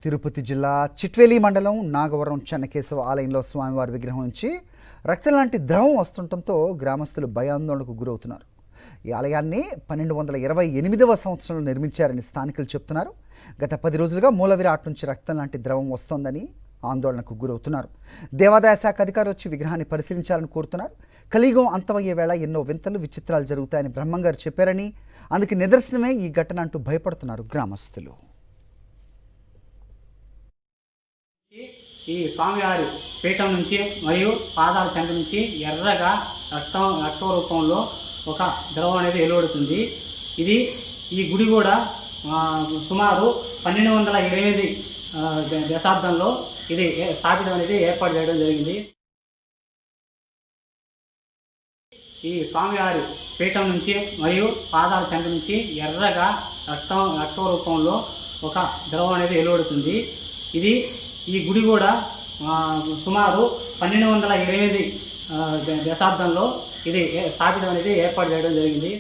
తిరుపతి జిల్లా చిట్వేలి మండలం నాగవరం చెన్నకేశవ ఆలయంలో స్వామివారి విగ్రహం నుంచి రక్తం లాంటి ద్రవం వస్తుండటంతో గ్రామస్తులు భయాందోళనకు గురవుతున్నారు. ఈ ఆలయాన్ని 1228వ సంవత్సరంలో నిర్మించారని స్థానికులు చెప్తున్నారు. గత 10 రోజులుగా మూలవిరాట్ నుంచి రక్తం లాంటి ద్రవం వస్తోందని ఆందోళనకు గురవుతున్నారు. దేవాదాయ శాఖ అధికారులు వచ్చి విగ్రహాన్ని పరిశీలించాలని కోరుతున్నారు. కలియుగం అంతమయ్యే వేళ ఎన్నో వింతలు విచిత్రాలు జరుగుతాయని బ్రహ్మంగారు చెప్పారని, అందుకు నిదర్శనమే ఈ ఘటన అంటూ భయపడుతున్నారు గ్రామస్తులు. ఈ స్వామివారి పీఠం నుంచి మరియు పాదాల చెంత నుంచి ఎర్రగా రక్త రూపంలో ఒక ద్రవం అనేది వెలువడుతుంది. ఈ గుడి కూడా సుమారు 1228 దశాబ్దంలో ఇది స్థాపితం అనేది ఏర్పాటు చేయడం జరిగింది. ఈ స్వామివారి పీఠం నుంచి మరియు పాదాల చెంత నుంచి ఎర్రగా రక్త రూపంలో ఒక ద్రవం అనేది వెలువడుతుంది. ఈ గుడి కూడా సుమారు 1228 దశాబ్దంలో ఇది స్థాపితం అనేది ఏర్పాటు చేయడం జరిగింది.